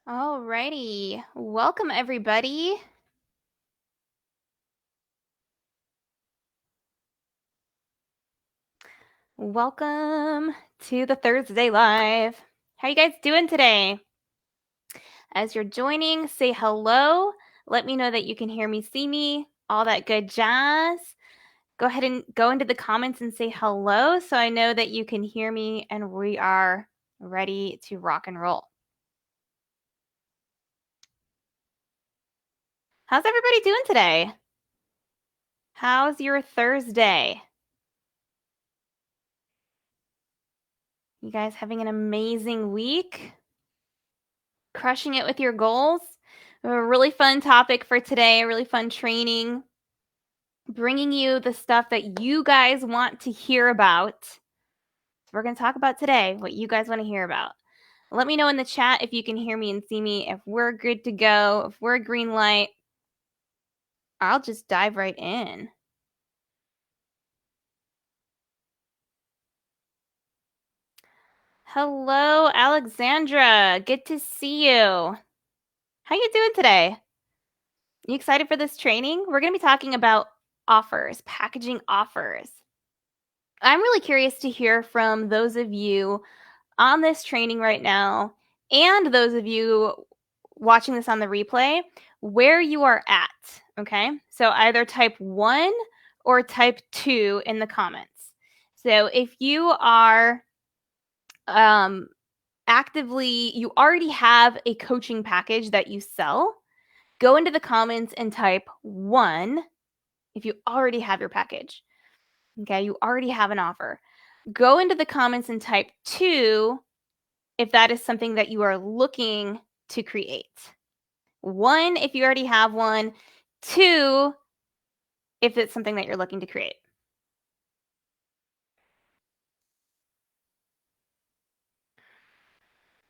Alrighty. Welcome, everybody. Welcome to the Thursday Live. How you guys doing today? As you're joining, say hello. Let me know that you can hear me, see me, all that good jazz. Go ahead and go into the comments and say hello so I know that you can hear me and we are ready to rock and roll. How's everybody doing today? How's your Thursday? You guys having an amazing week? Crushing it with your goals? A really fun topic for today, a really fun training, bringing you the stuff that you guys want to hear about. So we're going to talk about today what you guys want to hear about. Let me know in the chat if you can hear me and see me, if we're good to go, if we're a green light. I'll just dive right in. Hello, Alexandra. Good to see you. How you doing today? You excited for this training? We're going to be talking about offers, packaging offers. I'm really curious to hear from those of you on this training right now and those of you watching this on the replay where you are at. Okay, so either type 1 or type 2 in the comments. So if you are actively, you already have a coaching package that you sell, go into the comments and type 1 if you already have your package. Okay, you already have an offer. Go into the comments and type 2 if that is something that you are looking to create. 1 if you already have one. 2 if it's something that you're looking to create.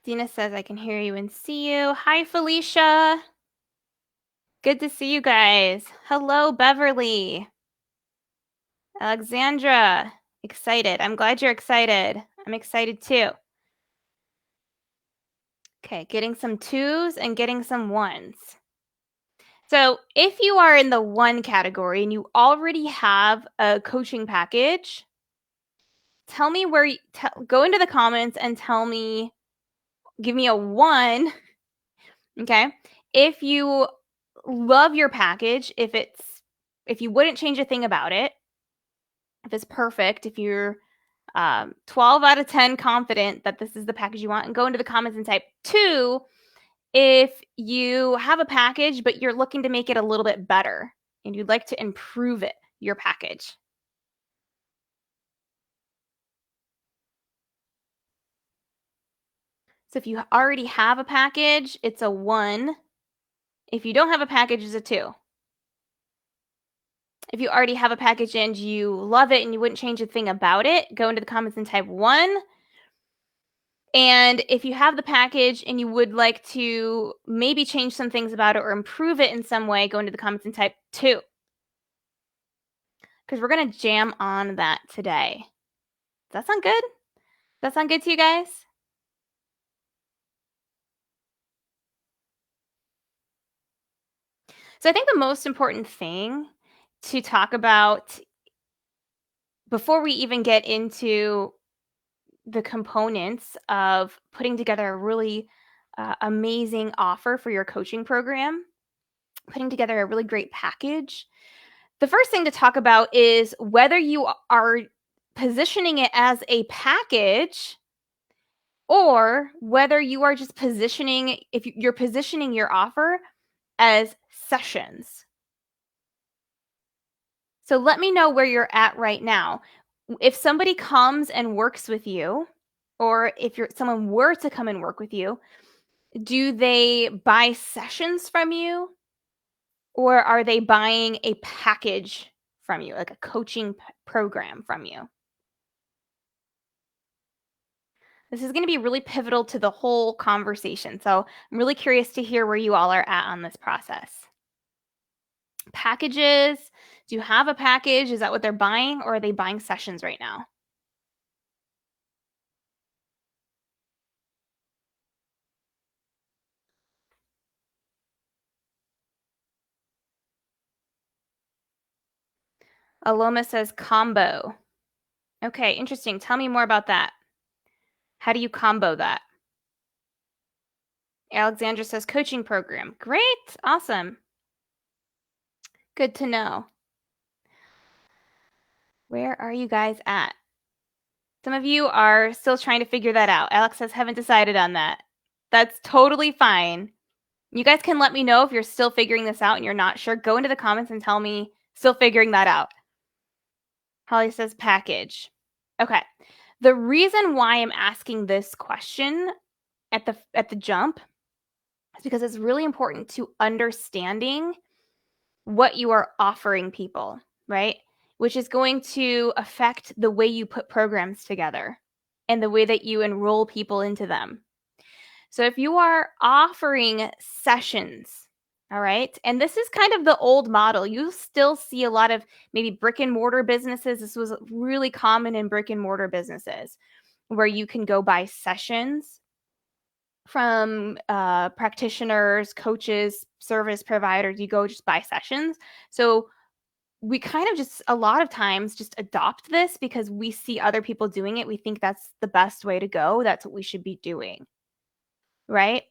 Dina says, I can hear you and see you. Hi, Felicia. Good to see you guys. Hello, Beverly. Alexandra. Excited. I'm glad you're excited. I'm excited too. Okay, getting some 2s and getting some 1s. So if you are in the 1 category and you already have a coaching package, tell me where you go into the comments and tell me, give me a 1. Okay. If you love your package, if you wouldn't change a thing about it, if it's perfect, if you're 12 out of 10 confident that this is the package you want, and go into the comments and type 2 if you have a package but you're looking to make it a little bit better and you'd like to improve it, your package. So if you already have a package, it's a 1. If you don't have a package, it's a 2. If you already have a package and you love it and you wouldn't change a thing about it, go into the comments and type 1. And if you have the package and you would like to maybe change some things about it or improve it in some way, go into the comments and type 2. Because we're going to jam on that today. Does that sound good? Does that sound good to you guys? So I think the most important thing to talk about before we even get into the components of putting together a really amazing offer for your coaching program, putting together a really great package. The first thing to talk about is whether you are positioning it as a package or whether you are just positioning, if you're positioning your offer as sessions. So let me know where you're at right now. If somebody comes and works with you, or if someone were to come and work with you, do they buy sessions from you, or are they buying a package from you, like a coaching program from you? This is going to be really pivotal to the whole conversation. So I'm really curious to hear where you all are at on this process. Packages. Do you have a package? Is that what they're buying, or are they buying sessions right now? Aloma says combo. Okay, interesting. Tell me more about that. How do you combo that? Alexandra says coaching program. Great. Awesome. Good to know. Where are you guys at? Some of you are still trying to figure that out. Alex says, haven't decided on that. That's totally fine. You guys can let me know if you're still figuring this out and you're not sure. Go into the comments and tell me still figuring that out. Holly says package. Okay. The reason why I'm asking this question at the jump is because it's really important to understanding what you are offering people, right? Which is going to affect the way you put programs together and the way that you enroll people into them. So if you are offering sessions, all right, and this is kind of the old model, you still see a lot of maybe brick and mortar businesses. This was really common in brick and mortar businesses where you can go buy sessions from practitioners, coaches, service providers. You go just buy sessions. So we kind of just a lot of times just adopt this because we see other people doing it. We think that's the best way to go. That's what we should be doing, right?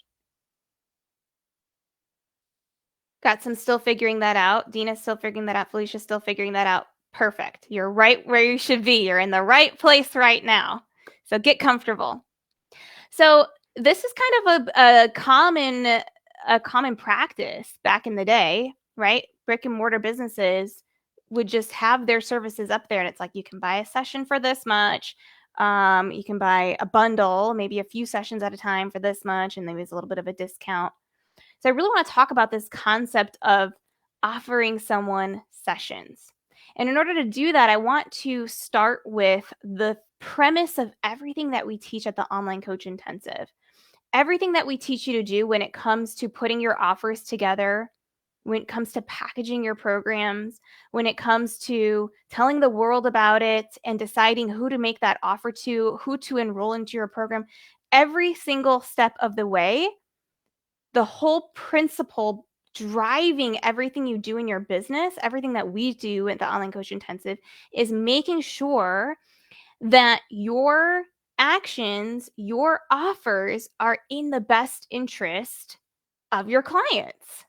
Got some still figuring that out. Dina's still figuring that out. Felicia's still figuring that out. Perfect. You're right where you should be. You're in the right place right now. So get comfortable. So this is kind of a common practice back in the day, right? Brick and mortar businesses would just have their services up there, and it's like you can buy a session for this much. You can buy a bundle, maybe a few sessions at a time for this much, and maybe it's a little bit of a discount. So I really want to talk about this concept of offering someone sessions. And in order to do that, I want to start with the premise of everything that we teach at the Online Coach Intensive. Everything that we teach you to do when it comes to putting your offers together, when it comes to packaging your programs, when it comes to telling the world about it and deciding who to make that offer to, who to enroll into your program, every single step of the way, the whole principle driving everything you do in your business, everything that we do at the Online Coach Intensive, is making sure that your actions, your offers are in the best interest of your clients,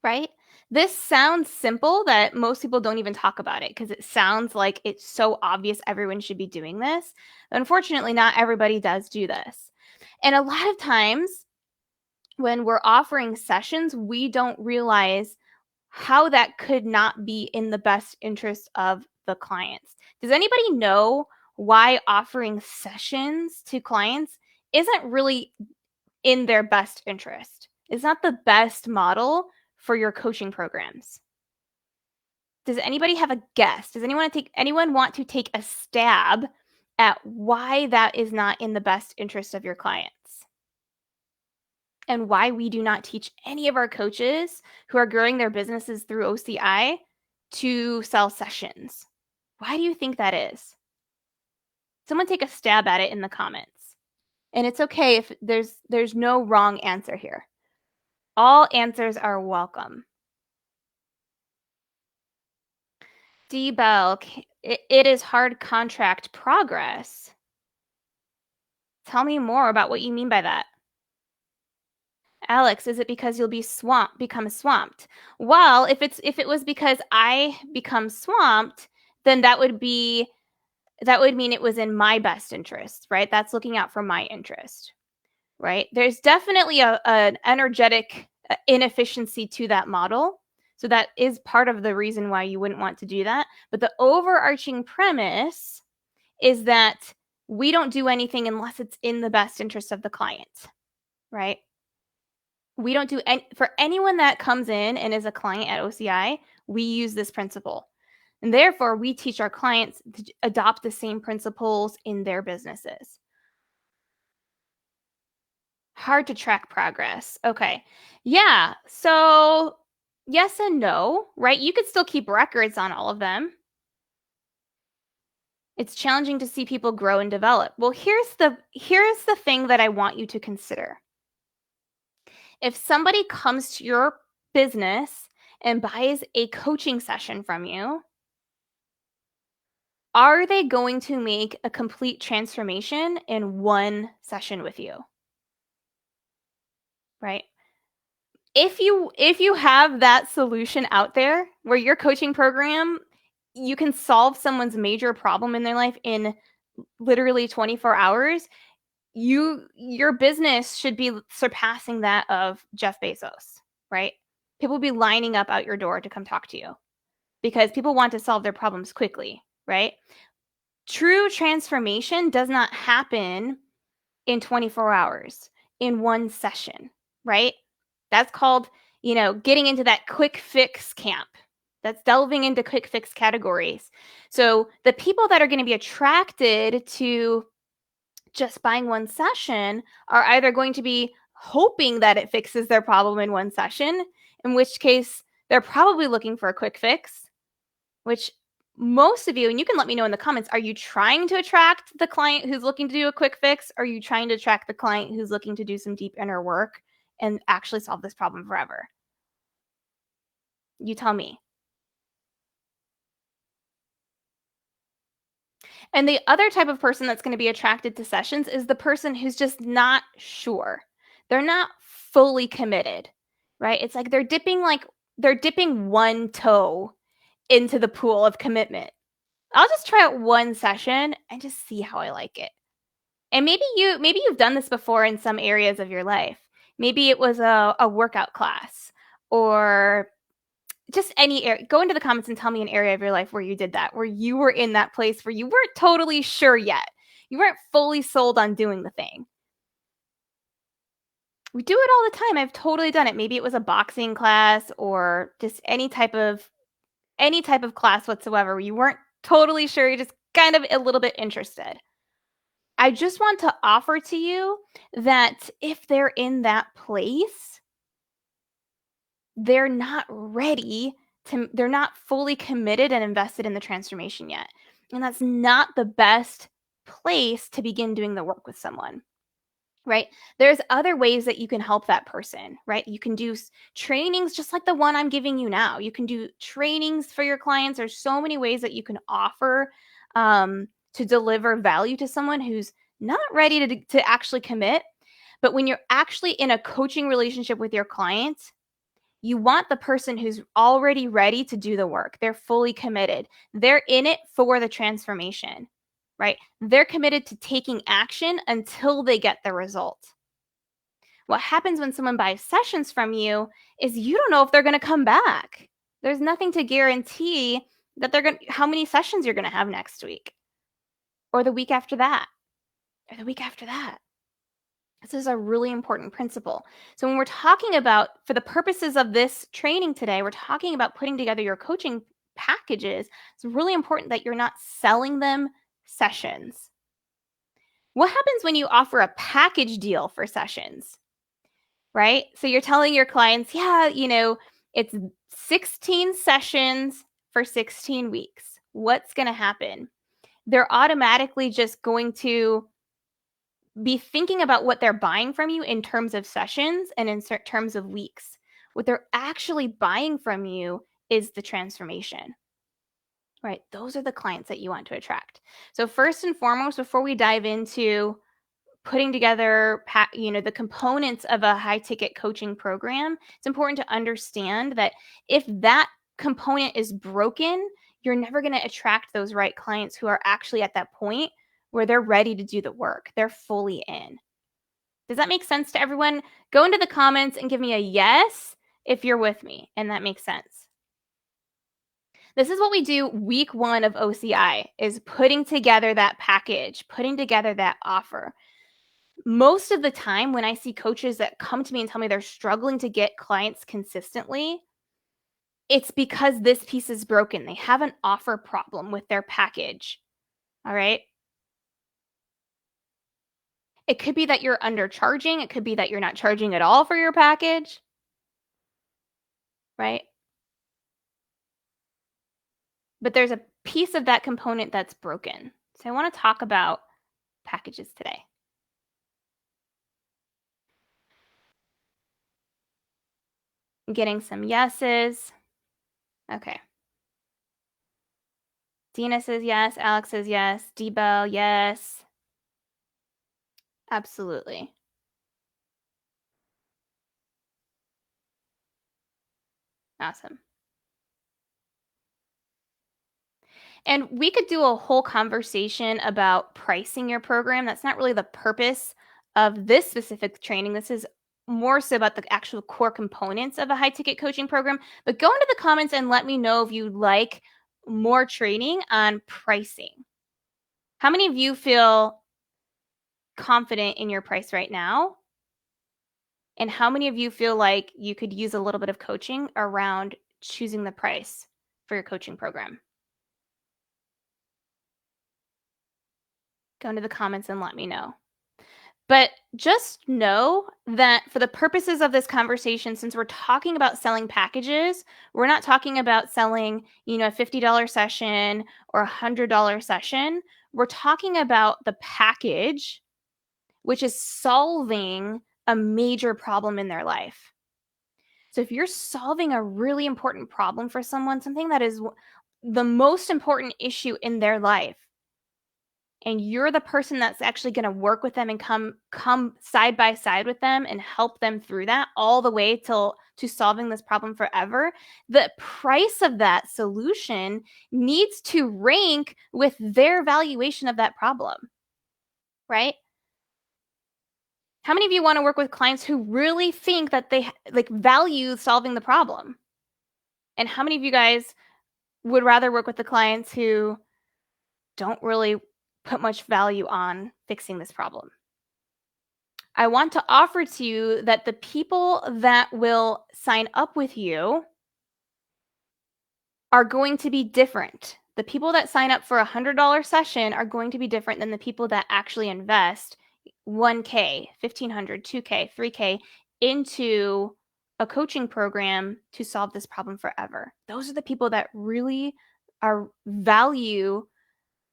right? This sounds simple that most people don't even talk about it because it sounds like it's so obvious everyone should be doing this. Unfortunately, not everybody does do this. And a lot of times, when we're offering sessions, we don't realize how that could not be in the best interest of the clients. Does anybody know why offering sessions to clients isn't really in their best interest? It's not the best model for your coaching programs. Does anybody have a guess? Does anyone want to take a stab at why that is not in the best interest of your clients? And why we do not teach any of our coaches who are growing their businesses through OCI to sell sessions. Why do you think that is? Someone take a stab at it in the comments. And it's okay if there's no wrong answer here. All answers are welcome. D. Bell, it is hard contract progress. Tell me more about what you mean by that. Alex, is it because you'll become swamped? Well, if it was because I become swamped, then that would mean it was in my best interest, right? That's looking out for my interest, right? There's definitely an energetic inefficiency to that model. So that is part of the reason why you wouldn't want to do that. But the overarching premise is that we don't do anything unless it's in the best interest of the client, right? We don't do any for anyone that comes in and is a client at OCI, we use this principle. And therefore, we teach our clients to adopt the same principles in their businesses. Hard to track progress. Okay. Yeah. So, yes and no, right? You could still keep records on all of them. It's challenging to see people grow and develop. Well, here's the thing that I want you to consider. If somebody comes to your business and buys a coaching session from you, Are they going to make a complete transformation in one session with you? Right? If you have that solution out there where your coaching program, you can solve someone's major problem in their life in literally 24 hours, your business should be surpassing that of Jeff Bezos, right? People will be lining up out your door to come talk to you because people want to solve their problems quickly, right? True transformation does not happen in 24 hours in one session, right? That's called, getting into that quick fix camp. That's delving into quick fix categories. So the people that are going to be attracted to just buying one session are either going to be hoping that it fixes their problem in one session, in which case they're probably looking for a quick fix, which most of you, and you can let me know in the comments, are you trying to attract the client who's looking to do a quick fix? Or are you trying to attract the client who's looking to do some deep inner work and actually solve this problem forever? You tell me. And the other type of person that's going to be attracted to sessions is the person who's just not sure. They're not fully committed, right? It's like they're dipping one toe into the pool of commitment. I'll just try out one session and just see how I like it. And maybe you've done this before in some areas of your life. Maybe it was a workout class or just any area. Go into the comments and tell me an area of your life where you did that, where you were in that place where you weren't totally sure yet. You weren't fully sold on doing the thing. We do it all the time. I've totally done it. Maybe it was a boxing class or just any type of class whatsoever where you weren't totally sure, you're just kind of a little bit interested. I just want to offer to you that if they're in that place, they're not ready they're not fully committed and invested in the transformation yet. And that's not the best place to begin doing the work with someone, right? There's other ways that you can help that person, right? You can do trainings just like the one I'm giving you now. You can do trainings for your clients. There's so many ways that you can offer to deliver value to someone who's not ready to actually commit. But when you're actually in a coaching relationship with your client, you want the person who's already ready to do the work. They're fully committed. They're in it for the transformation, right? They're committed to taking action until they get the result. What happens when someone buys sessions from you is you don't know if they're going to come back. There's nothing to guarantee that how many sessions you're going to have next week or the week after that or the week after that. This is a really important principle. So when we're talking about, for the purposes of this training today, we're talking about putting together your coaching packages. It's really important that you're not selling them sessions. What happens when you offer a package deal for sessions, right? So you're telling your clients, yeah, it's 16 sessions for 16 weeks. What's going to happen? They're automatically just going to be thinking about what they're buying from you in terms of sessions and in terms of weeks. What they're actually buying from you is the transformation, right? Those are the clients that you want to attract. So first and foremost, before we dive into putting together, the components of a high ticket coaching program, it's important to understand that if that component is broken, you're never going to attract those right clients who are actually at that point where they're ready to do the work. They're fully in. Does that make sense to everyone? Go into the comments and give me a yes if you're with me and that makes sense. This is what we do week 1 of OCI, is putting together that package, putting together that offer. Most of the time when I see coaches that come to me and tell me they're struggling to get clients consistently, it's because this piece is broken. They have an offer problem with their package. All right. It could be that you're undercharging. It could be that you're not charging at all for your package, right? But there's a piece of that component that's broken. So I want to talk about packages today. Getting some yeses. Okay. Dina says yes. Alex says yes. D-Bell, yes. Absolutely. Awesome. And we could do a whole conversation about pricing your program. That's not really the purpose of this specific training. This is more so about the actual core components of a high ticket coaching program. But go into the comments and let me know if you'd like more training on pricing. How many of you feel confident in your price right now? And how many of you feel like you could use a little bit of coaching around choosing the price for your coaching program? Go into the comments and let me know. But just know that for the purposes of this conversation, since we're talking about selling packages, we're not talking about selling, a $50 session or a $100 session. We're talking about the package, which is solving a major problem in their life. So if you're solving a really important problem for someone, something that is the most important issue in their life, and you're the person that's actually going to work with them and come side by side with them and help them through that all the way to solving this problem forever, the price of that solution needs to rank with their valuation of that problem, right? How many of you want to work with clients who really think that they like value solving the problem? And how many of you guys would rather work with the clients who don't really put much value on fixing this problem? I want to offer to you that the people that will sign up with you are going to be different. The people that sign up for a $100 session are going to be different than the people that actually invest 1K, 1,500, 2K, 3K into a coaching program to solve this problem forever. Those are the people that really are value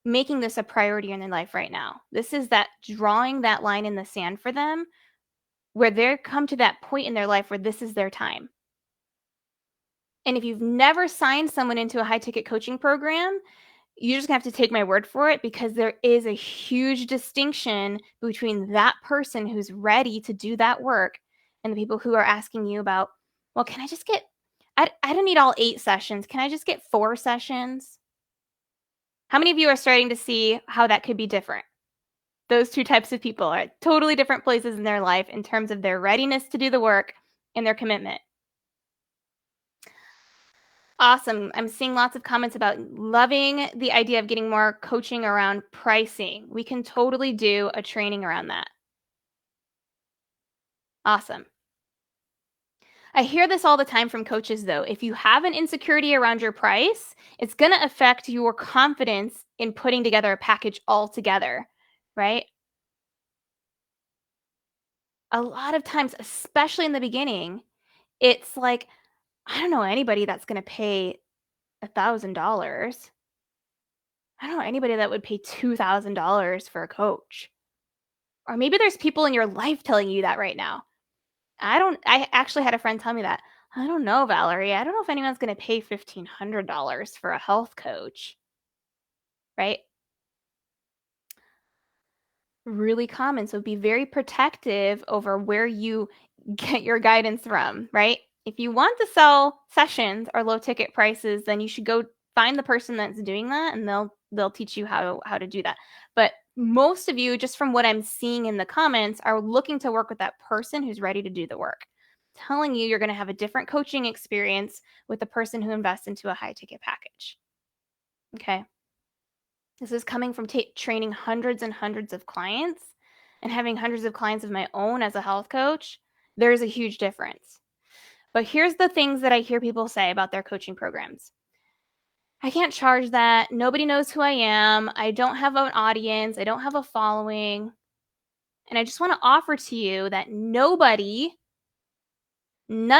making this a priority in their life right now. This is that drawing that line in the sand for them where they come to that point in their life where this is their time. And if you've never signed someone into a high ticket coaching program, you just have to take my word for it, because there is a huge distinction between that person who's ready to do that work and the people who are asking you about, well, can I just get, I don't need all 8 sessions. Can I just get 4 sessions? How many of you are starting to see how that could be different? Those two types of people are at totally different places in their life in terms of their readiness to do the work and their commitment. Awesome. I'm seeing lots of comments about loving the idea of getting more coaching around pricing. We can totally do a training around that. Awesome. I hear this all the time from coaches, though. If you have an insecurity around your price, it's going to affect your confidence in putting together a package altogether, right? A lot of times, especially in the beginning, it's like, I don't know anybody that's going to pay $1,000. I don't know anybody that would pay $2,000 for a coach. Or maybe there's people in your life telling you that right now. I actually had a friend tell me that. I don't know, Valerie. I don't know if anyone's going to pay $1,500 for a health coach, right? Really common. So be very protective over where you get your guidance from, right? If you want to sell sessions or low ticket prices, then you should go find the person that's doing that, and they'll teach you how to do that. But most of you, just from what I'm seeing in the comments, are looking to work with that person who's ready to do the work. Telling you you're going to have a different coaching experience with the person who invests into a high ticket package. Okay. This is coming from training hundreds and hundreds of clients and having hundreds of clients of my own as a health coach. There's a huge difference. But here's the things that I hear people say about their coaching programs. I can't charge that. Nobody knows who I am. I don't have an audience. I don't have a following. And I just want to offer to you that none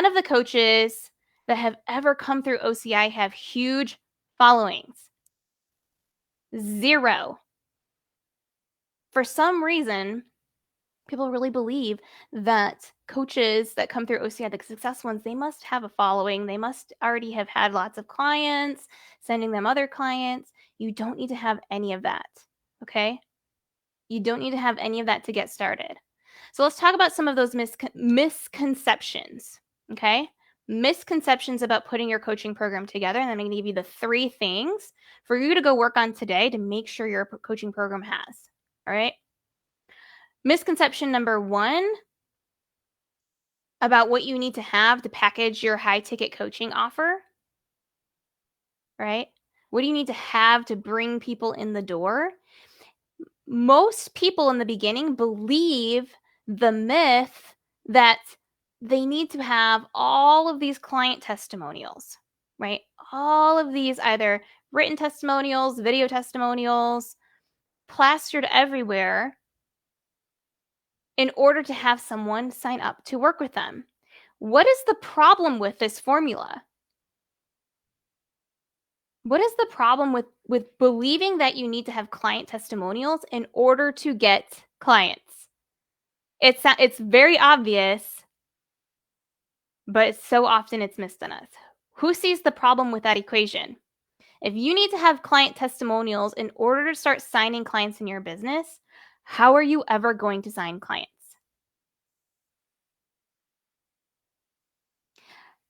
of the coaches that have ever come through OCI have huge followings. 0. For some reason, People really believe that coaches that come through OCI, the success ones, they must have a following. They must already have had lots of clients, sending them other clients. You don't need to have any of that, okay? You don't need to have any of that to get started. So let's talk about some of those misconceptions, okay? Misconceptions about putting your coaching program together. And I'm going to give you the 3 things for you to go work on today to make sure your coaching program has. All right? Misconception number 1 about what you need to have to package your high ticket coaching offer, right? What do you need to have to bring people in the door? Most people in the beginning believe the myth that they need to have all of these client testimonials, right? All of these either written testimonials, video testimonials, plastered everywhere in order to have someone sign up to work with them. What is the problem with this formula? What is the problem with believing that you need to have client testimonials in order to get clients? It's very obvious, but so often it's missed on us. Who sees the problem with that equation? If you need to have client testimonials in order to start signing clients in your business, how are you ever going to sign clients?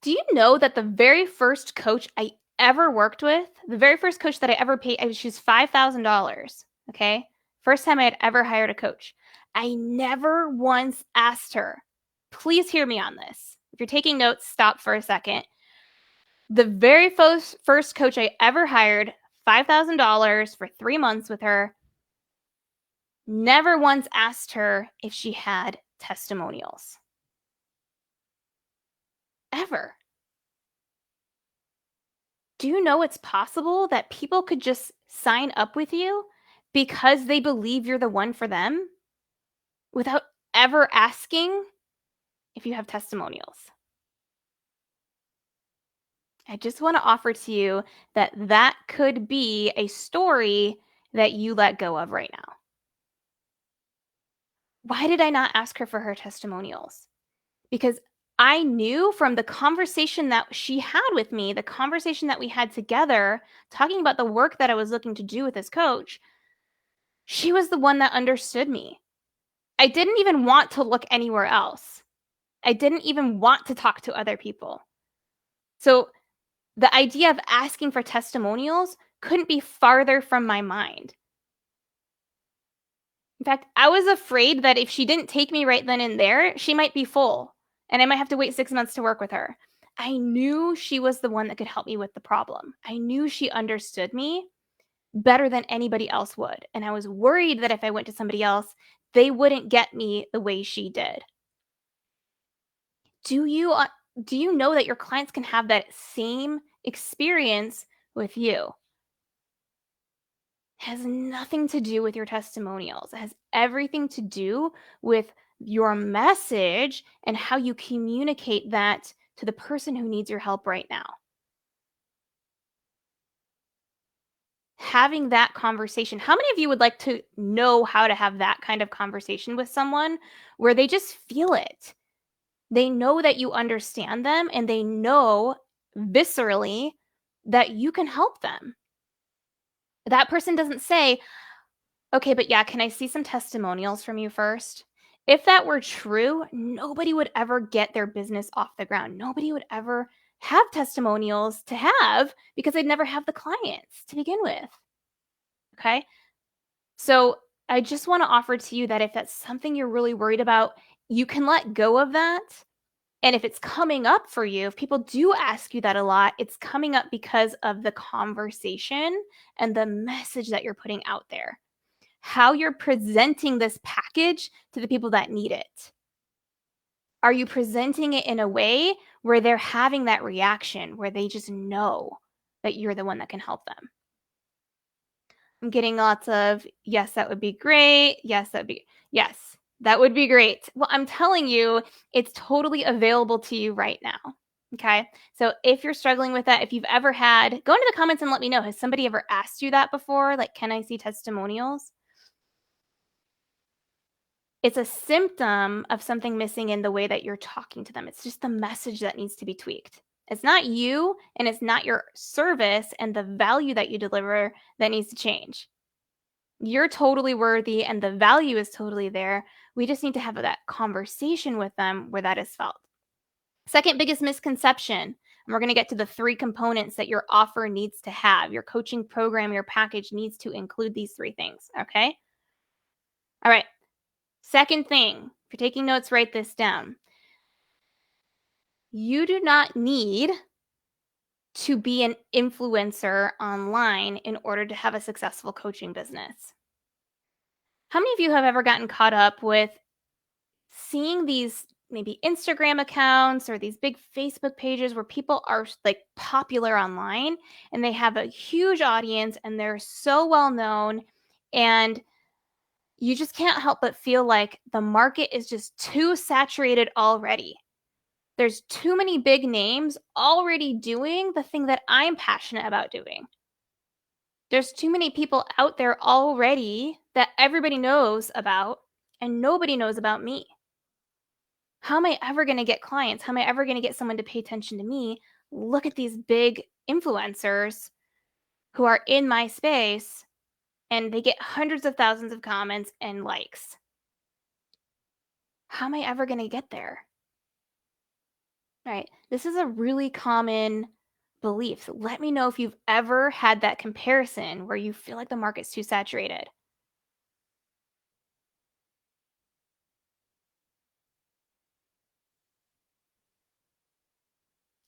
Do you know that the very first coach I ever worked with, the very first coach that I ever paid, she was $5,000, okay? First time I had ever hired a coach. I never once asked her, please hear me on this. If you're taking notes, stop for a second. The very first coach I ever hired, $5,000 for 3 months with her, never once asked her if she had testimonials. Ever. Do you know it's possible that people could just sign up with you because they believe you're the one for them without ever asking if you have testimonials? I just want to offer to you that that could be a story that you let go of right now. Why did I not ask her for her testimonials? Because I knew from the conversation that she had with me, the conversation that we had together, talking about the work that I was looking to do with this coach, she was the one that understood me. I didn't even want to look anywhere else. I didn't even want to talk to other people. So the idea of asking for testimonials couldn't be farther from my mind. In fact, I was afraid that if she didn't take me right then and there, she might be full and I might have to wait 6 months to work with her. I knew she was the one that could help me with the problem. I knew she understood me better than anybody else would. And I was worried that if I went to somebody else, they wouldn't get me the way she did. Do you know that your clients can have that same experience with you? It has nothing to do with your testimonials. It has everything to do with your message and how you communicate that to the person who needs your help right now. Having that conversation. How many of you would like to know how to have that kind of conversation with someone where they just feel it? They know that you understand them and they know viscerally that you can help them. That person doesn't say, okay, but yeah, can I see some testimonials from you first? If that were true, nobody would ever get their business off the ground. Nobody would ever have testimonials to have because they'd never have the clients to begin with. Okay. So I just want to offer to you that if that's something you're really worried about, you can let go of that. And if it's coming up for you, if people do ask you that a lot, it's coming up because of the conversation and the message that you're putting out there. How you're presenting this package to the people that need it. Are you presenting it in a way where they're having that reaction, where they just know that you're the one that can help them? I'm getting lots of, yes, that would be great. Yes, that would be great. Well, I'm telling you, it's totally available to you right now. Okay. So if you're struggling with that, if you've ever had, go into the comments and let me know. Has somebody ever asked you that before? Like, can I see testimonials? It's a symptom of something missing in the way that you're talking to them. It's just the message that needs to be tweaked. It's not you, and it's not your service and the value that you deliver that needs to change. You're totally worthy, and the value is totally there. We just need to have that conversation with them where that is felt. Second biggest misconception, and we're going to get to the 3 components that your offer needs to have. Your coaching program, your package needs to include these 3 things, okay? All right. Second thing, if you're taking notes, write this down. You do not need to be an influencer online in order to have a successful coaching business. How many of you have ever gotten caught up with seeing these maybe Instagram accounts or these big Facebook pages where people are like popular online and they have a huge audience and they're so well known, and you just can't help but feel like the market is just too saturated already. There's too many big names already doing the thing that I'm passionate about doing. There's too many people out there already that everybody knows about, and nobody knows about me. How am I ever going to get clients? How am I ever going to get someone to pay attention to me? Look at these big influencers who are in my space, and they get hundreds of thousands of comments and likes. How am I ever going to get there? Right? This is a really common belief. So let me know if you've ever had that comparison where you feel like the market's too saturated.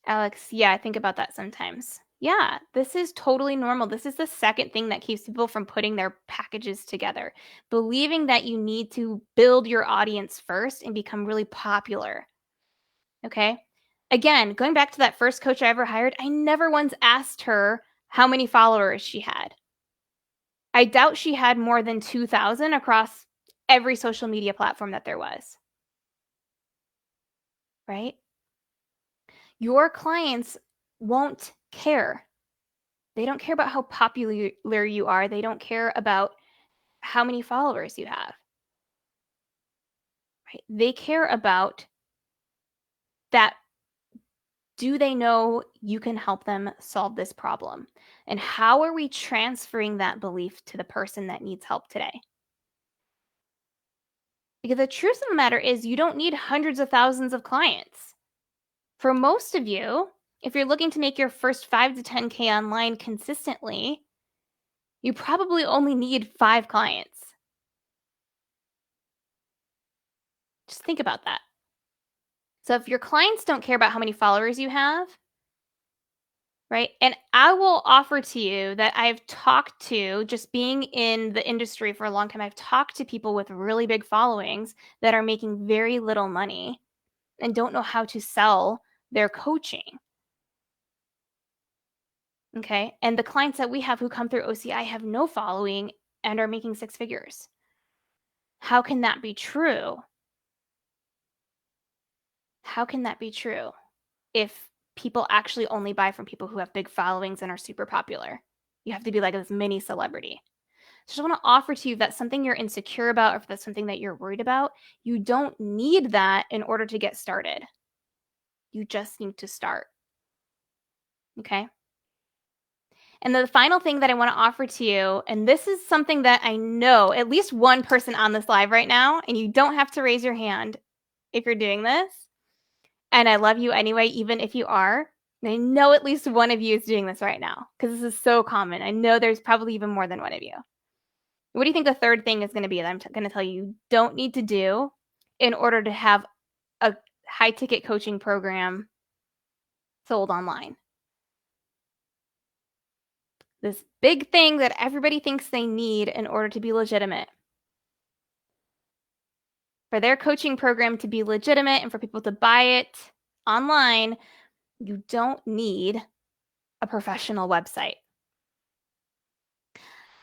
Alex, yeah, I think about that sometimes. Yeah, this is totally normal. This is the second thing that keeps people from putting their packages together. Believing that you need to build your audience first and become really popular. Okay? Again, going back to that first coach I ever hired, I never once asked her how many followers she had. I doubt she had more than 2,000 across every social media platform that there was. Right? Your clients won't care. They don't care about how popular you are. They don't care about how many followers you have. Right? They care about that. Do they know you can help them solve this problem? And how are we transferring that belief to the person that needs help today? Because the truth of the matter is, you don't need hundreds of thousands of clients. For most of you, if you're looking to make your first 5 to 10K online consistently, you probably only need 5 clients. Just think about that. So if your clients don't care about how many followers you have, right? And I will offer to you that I've talked to, just being in the industry for a long time, I've talked to people with really big followings that are making very little money and don't know how to sell their coaching. Okay. And the clients that we have who come through OCI have no following and are making 6 figures. How can that be true? How can that be true if people actually only buy from people who have big followings and are super popular? You have to be like this mini celebrity. So I just want to offer to you if that's something you're insecure about, or if that's something that you're worried about, you don't need that in order to get started. You just need to start. Okay. And the final thing that I want to offer to you, and this is something that I know at least one person on this live right now, and you don't have to raise your hand if you're doing this. And I love you anyway, even if you are. And I know at least one of you is doing this right now because this is so common. I know there's probably even more than one of you. What do you think the third thing is going to be that I'm going to tell you don't need to do in order to have a high ticket coaching program sold online? This big thing that everybody thinks they need in order to be legitimate. For their coaching program to be legitimate and for people to buy it online, you don't need a professional website.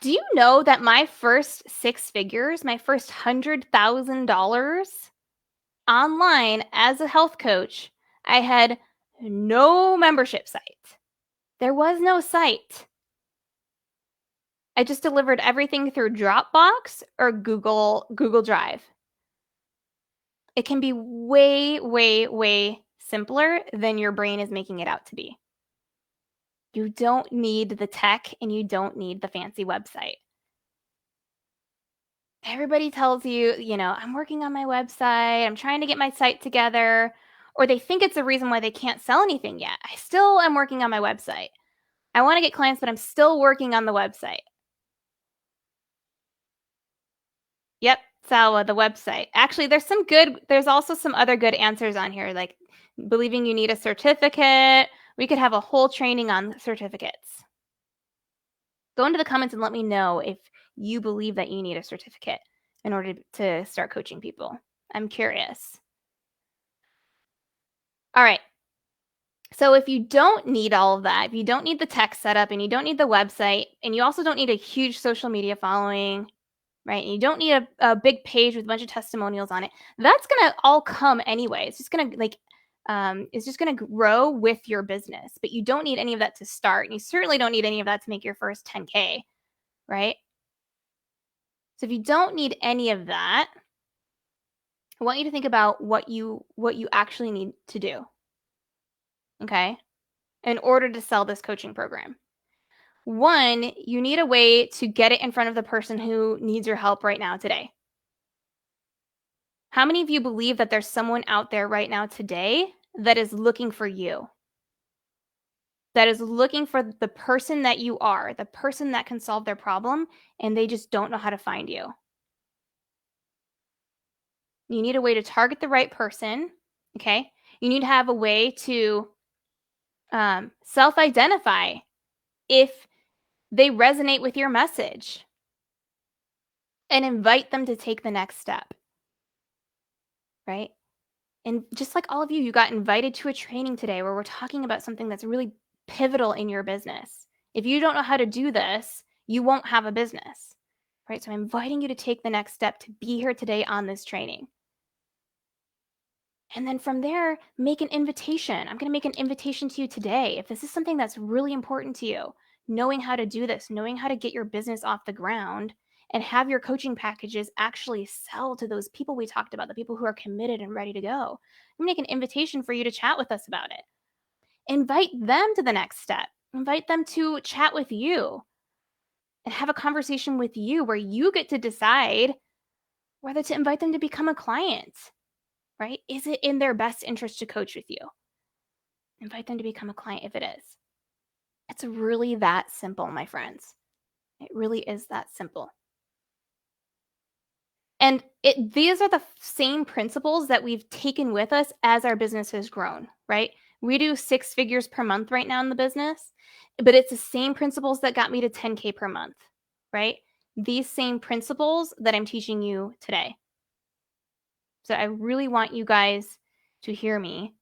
Do you know that my first 6 figures, my first $100,000 online as a health coach, I had no membership site. There was no site. I just delivered everything through Dropbox or Google Drive. It can be way, way, way simpler than your brain is making it out to be. You don't need the tech and you don't need the fancy website. Everybody tells you, I'm working on my website, I'm trying to get my site together, or they think it's a reason why they can't sell anything yet. I still am working on my website. I want to get clients, but I'm still working on the website. Yep, Salwa, the website. Actually, there's also some other good answers on here, like believing you need a certificate. We could have a whole training on certificates. Go into the comments and let me know if you believe that you need a certificate in order to start coaching people. I'm curious. All right. So if you don't need all of that, if you don't need the tech setup and you don't need the website, and you also don't need a huge social media following, right? And you don't need a big page with a bunch of testimonials on it. That's gonna all come anyway. It's just gonna grow with your business, but you don't need any of that to start. And you certainly don't need any of that to make your first 10K, right? So if you don't need any of that, I want you to think about what you actually need to do, okay, in order to sell this coaching program. One, you need a way to get it in front of the person who needs your help right now today. How many of you believe that there's someone out there right now today that is looking for you? That is looking for the person that you are, the person that can solve their problem, and they just don't know how to find you. You need a way to target the right person, okay? You need to have a way to self-identify if they resonate with your message and invite them to take the next step, right? And just like all of you, you got invited to a training today where we're talking about something that's really pivotal in your business. If you don't know how to do this, you won't have a business, right? So I'm inviting you to take the next step to be here today on this training. And then from there, make an invitation. I'm going to make an invitation to you today. If this is something that's really important to you, knowing how to do this, knowing how to get your business off the ground and have your coaching packages actually sell to those people we talked about, the people who are committed and ready to go. I'm going to make an invitation for you to chat with us about it. Invite them to the next step. Invite them to chat with you and have a conversation with you where you get to decide whether to invite them to become a client. Right? Is it in their best interest to coach with you? Invite them to become a client if it is. It's really that simple, my friends. It really is that simple. And these are the same principles that we've taken with us as our business has grown, right? We do 6 figures per month right now in the business, but it's the same principles that got me to 10K per month, right? These same principles that I'm teaching you today. So I really want you guys to hear me.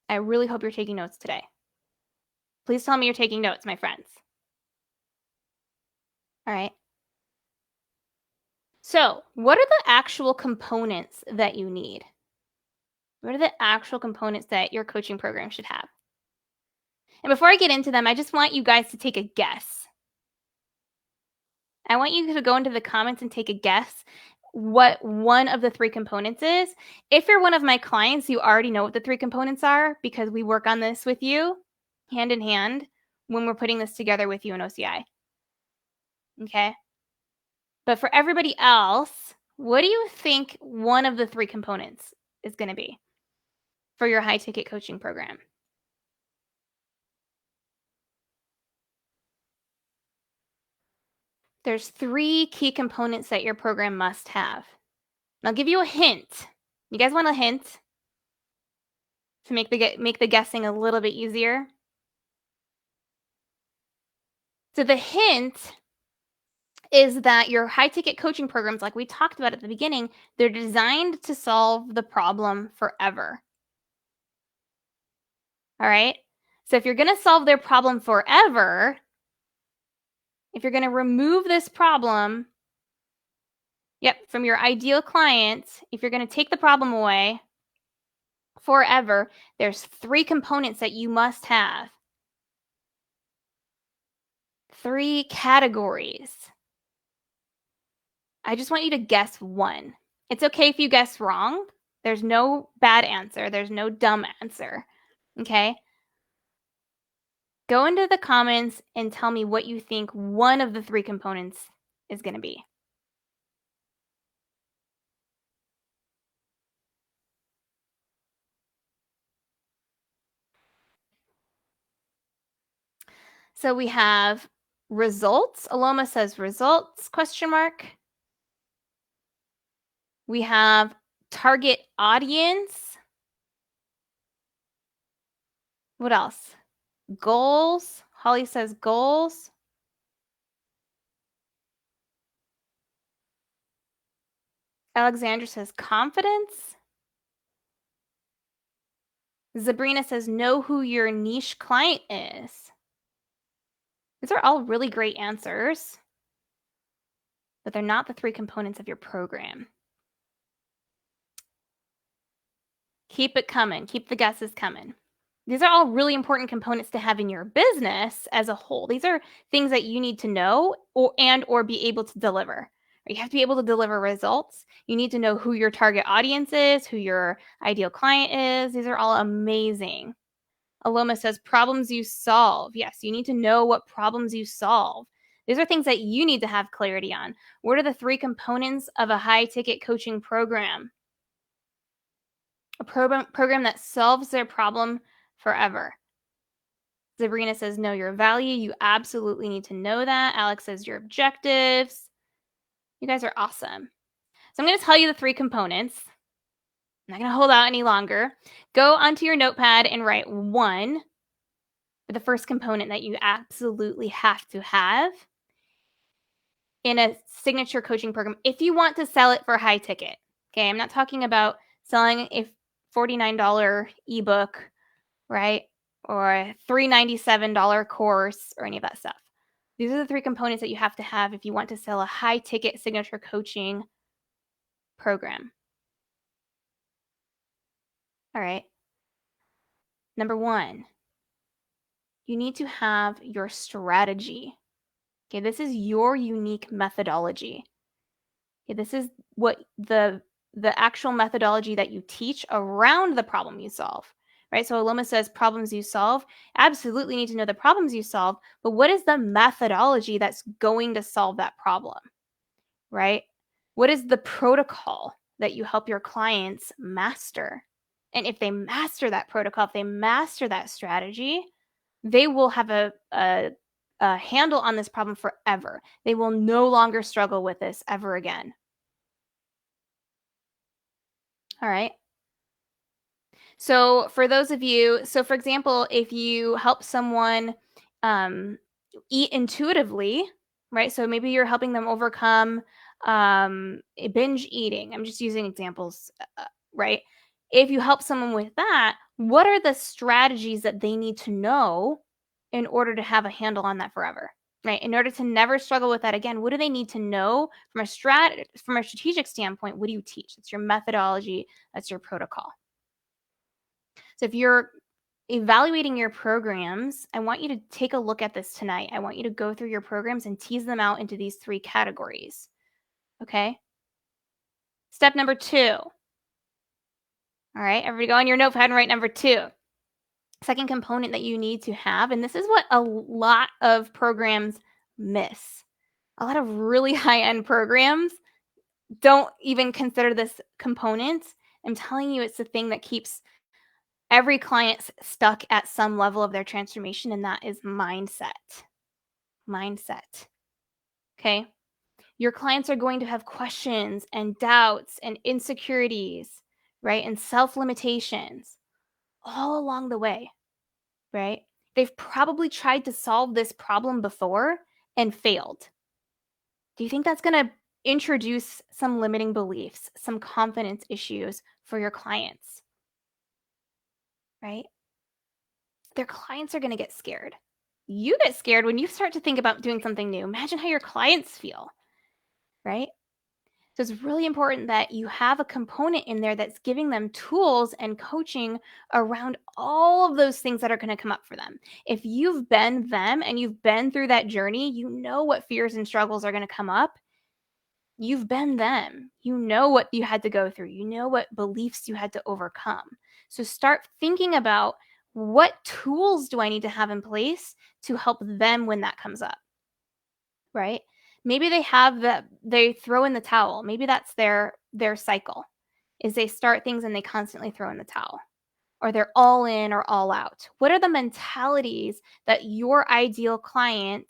I really hope you're taking notes today. Please tell me you're taking notes, my friends. All right. So, what are the actual components that you need? What are the actual components that your coaching program should have? And before I get into them, I just want you guys to take a guess. I want you to go into the comments and take a guess what one of the 3 components is. If you're one of my clients, you already know what the 3 components are because we work on this with you hand in hand when we're putting this together with you in OCI. Okay? But for everybody else, what do you think one of the 3 components is going to be for your high ticket coaching program? There's 3 key components that your program must have. And I'll give you a hint. You guys want a hint to make the guessing a little bit easier? So the hint is that your high ticket coaching programs, like we talked about at the beginning, they're designed to solve the problem forever. All right? So if you're going to solve their problem forever, if you're going to remove this problem, from your ideal client, if you're going to take the problem away forever, there's 3 components that you must have. 3 categories. I just want you to guess one. It's okay if you guess wrong. There's no bad answer. There's no dumb answer. Okay? Go into the comments and tell me what you think one of the 3 components is going to be. So we have results. Aloma says results, question mark. We have target audience. What else? Goals. Holly says goals. Alexandra says confidence. Sabrina says know who your niche client is. These are all really great answers, but they're not the 3 components of your program. Keep it coming. Keep the guesses coming. These are all really important components to have in your business as a whole. These are things that you need to know or be able to deliver. You have to be able to deliver results. You need to know who your target audience is, who your ideal client is. These are all amazing. Aloma says problems you solve. Yes, you need to know what problems you solve. These are things that you need to have clarity on. What are the 3 components of a high-ticket coaching program? A program that solves their problem forever. Sabrina says, know your value. You absolutely need to know that. Alex says, your objectives. You guys are awesome. So I'm going to tell you the 3 components. I'm not going to hold out any longer. Go onto your notepad and write 1 for the first component that you absolutely have to have in a signature coaching program if you want to sell it for high ticket. Okay, I'm not talking about selling a $49 ebook, right? Or a $397 course or any of that stuff. These are the 3 components that you have to have if you want to sell a high ticket signature coaching program. All right. Number 1, you need to have your strategy. Okay, this is your unique methodology. Okay, this is what the actual methodology that you teach around the problem you solve. Right? So Aloma says problems you solve. Absolutely need to know the problems you solve, but what is the methodology that's going to solve that problem? Right? What is the protocol that you help your clients master? And if they master that protocol, if they master that strategy, they will have a handle on this problem forever. They will no longer struggle with this ever again. All right. So for those of you, so for example, if you help someone eat intuitively, right? So maybe you're helping them overcome binge eating. I'm just using examples, right? If you help someone with that, what are the strategies that they need to know in order to have a handle on that forever? Right? In order to never struggle with that again, what do they need to know from a strategic standpoint? What do you teach? It's your methodology, that's your protocol. So if you're evaluating your programs, I want you to take a look at this tonight. I want you to go through your programs and tease them out into these 3 categories. Okay? Step number 2. All right, everybody go on your notepad and write number 2. Second component that you need to have, and this is what a lot of programs miss. A lot of really high-end programs don't even consider this component. I'm telling you, it's the thing that keeps every client's stuck at some level of their transformation, and that is mindset. Mindset. Okay? Your clients are going to have questions and doubts and insecurities, right? And self-limitations all along the way, right? They've probably tried to solve this problem before and failed. Do you think that's going to introduce some limiting beliefs, some confidence issues for your clients? Right? Their clients are going to get scared. You get scared when you start to think about doing something new. Imagine how your clients feel, right? So it's really important that you have a component in there that's giving them tools and coaching around all of those things that are going to come up for them. If you've been them and you've been through that journey, you know what fears and struggles are going to come up. You've been them. You know what you had to go through. You know what beliefs you had to overcome. So start thinking about, what tools do I need to have in place to help them when that comes up, right? Maybe they throw in the towel. Maybe that's their cycle, is they start things and they constantly throw in the towel, or they're all in or all out. What are the mentalities that your ideal client,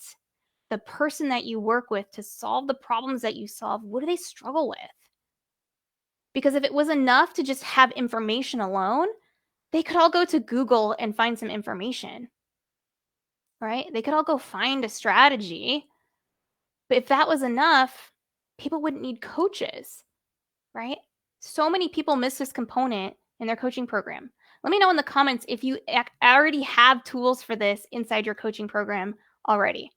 the person that you work with to solve the problems that you solve, what do they struggle with? Because if it was enough to just have information alone, they could all go to Google and find some information, right? They could all go find a strategy. But if that was enough, people wouldn't need coaches, right? So many people miss this component in their coaching program. Let me know in the comments if you already have tools for this inside your coaching program already,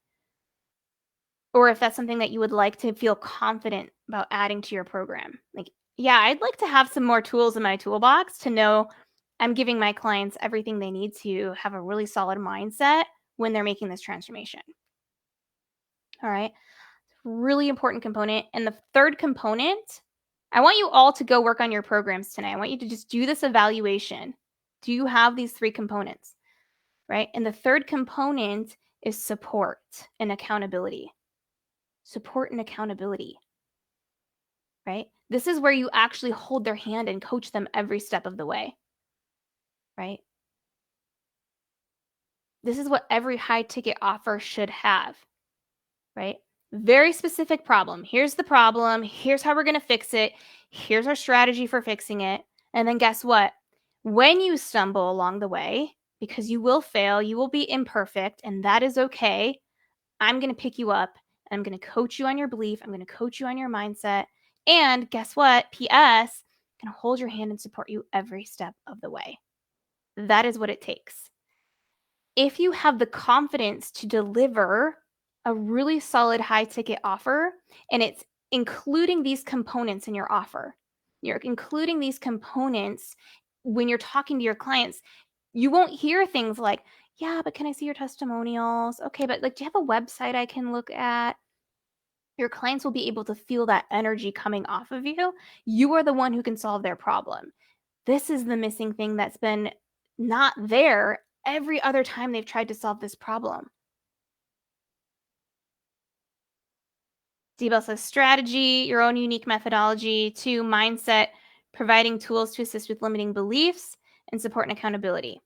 or if that's something that you would like to feel confident about adding to your program. Like, yeah, I'd like to have some more tools in my toolbox to know I'm giving my clients everything they need to have a really solid mindset when they're making this transformation. All right. Really important component. And the third component, I want you all to go work on your programs tonight. I want you to just do this evaluation. Do you have these three components? Right. And the third component is support and accountability. Support and accountability. Right? This is where you actually hold their hand and coach them every step of the way. Right? This is what every high ticket offer should have. Right? Very specific problem. Here's the problem. Here's how we're going to fix it. Here's our strategy for fixing it. And then guess what? When you stumble along the way, because you will fail, you will be imperfect, and that is okay. I'm going to pick you up and I'm going to coach you on your belief. I'm going to coach you on your mindset. And guess what? P.S. I'm going to hold your hand and support you every step of the way. That is what it takes. If you have the confidence to deliver a really solid high ticket offer, and it's including these components in your offer, you're including these components when you're talking to your clients, you won't hear things like, yeah, but can I see your testimonials? Okay, but like, do you have a website I can look at? Your clients will be able to feel that energy coming off of you. You are the one who can solve their problem. This is the missing thing that's been not there every other time they've tried to solve this problem. D-Bell says strategy, your own unique methodology. 2, mindset, providing tools to assist with limiting beliefs, and support and accountability.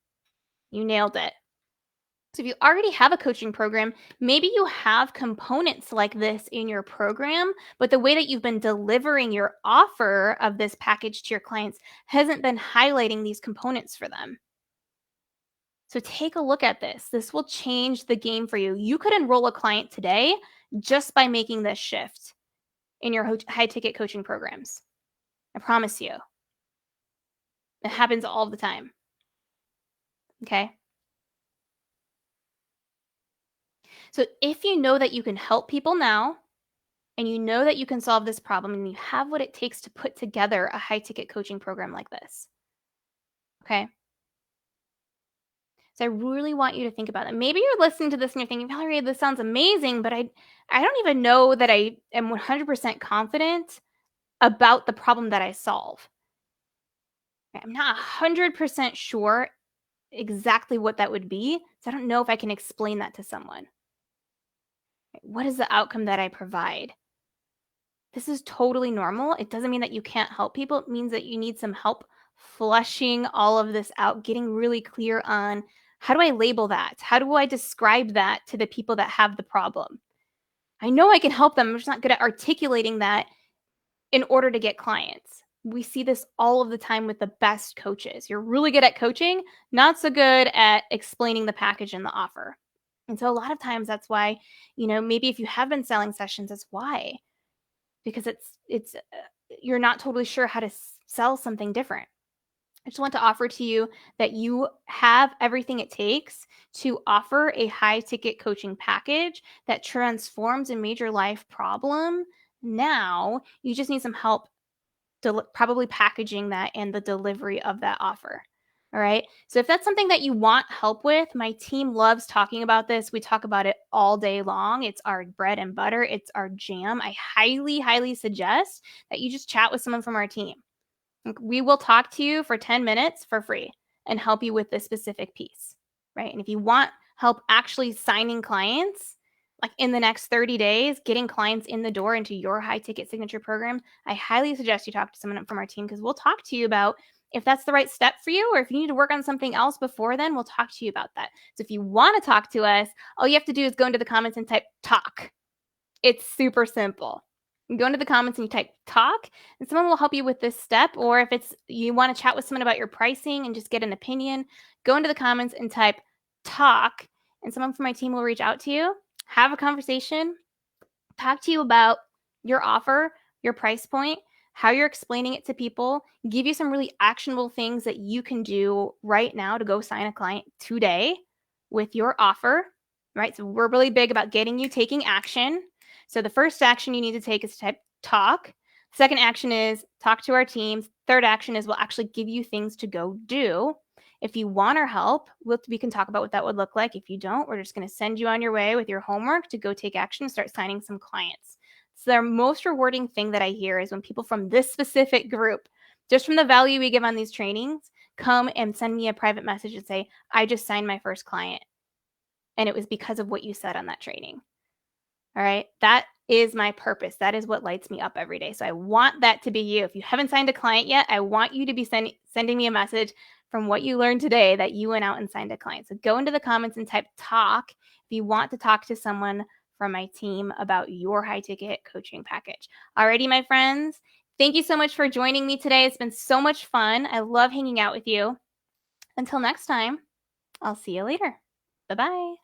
You nailed it. So if you already have a coaching program, maybe you have components like this in your program, but the way that you've been delivering your offer of this package to your clients hasn't been highlighting these components for them. So take a look at this. This will change the game for you. You could enroll a client today just by making this shift in your high ticket coaching programs. I promise you. It happens all the time. Okay. So if you know that you can help people now, and you know that you can solve this problem, and you have what it takes to put together a high ticket coaching program like this. Okay. So I really want you to think about it. Maybe you're listening to this and you're thinking, Valerie, this sounds amazing, but I don't even know that I am 100% confident about the problem that I solve. I'm not 100% sure exactly what that would be. So I don't know if I can explain that to someone. What is the outcome that I provide? This is totally normal. It doesn't mean that you can't help people. It means that you need some help flushing all of this out, getting really clear on, how do I label that? How do I describe that to the people that have the problem? I know I can help them. I'm just not good at articulating that in order to get clients. We see this all of the time with the best coaches. You're really good at coaching, not so good at explaining the package and the offer. And so a lot of times that's why, maybe if you have been selling sessions, that's why, because it's you're not totally sure how to sell something different. I just want to offer to you that you have everything it takes to offer a high ticket coaching package that transforms a major life problem. Now, you just need some help probably packaging that and the delivery of that offer. All right. So if that's something that you want help with, my team loves talking about this. We talk about it all day long. It's our bread and butter. It's our jam. I highly, highly suggest that you just chat with someone from our team. We will talk to you for 10 minutes for free and help you with this specific piece, right? And if you want help actually signing clients, like in the next 30 days, getting clients in the door into your high ticket signature program, I highly suggest you talk to someone from our team, because we'll talk to you about if that's the right step for you, or if you need to work on something else before then, we'll talk to you about that. So if you want to talk to us, all you have to do is go into the comments and type talk. It's super simple. You go into the comments and you type talk, and someone will help you with this step. Or if it's you want to chat with someone about your pricing and just get an opinion, go into the comments and type talk, and someone from my team will reach out to you, have a conversation, talk to you about your offer, your price point, how you're explaining it to people, give you some really actionable things that you can do right now to go sign a client today with your offer, right? So we're really big about getting you taking action. So the first action you need to take is to type talk. Second action is talk to our teams. Third action is we'll actually give you things to go do. If you want our help, we can talk about what that would look like. If you don't, we're just going to send you on your way with your homework to go take action and start signing some clients. So the most rewarding thing that I hear is when people from this specific group, just from the value we give on these trainings, come and send me a private message and say, I just signed my first client, and it was because of what you said on that training. All right. That is my purpose. That is what lights me up every day. So I want that to be you. If you haven't signed a client yet, I want you to be sending me a message from what you learned today that you went out and signed a client. So go into the comments and type talk if you want to talk to someone from my team about your high ticket coaching package. Alrighty, my friends. Thank you so much for joining me today. It's been so much fun. I love hanging out with you. Until next time, I'll see you later. Bye-bye.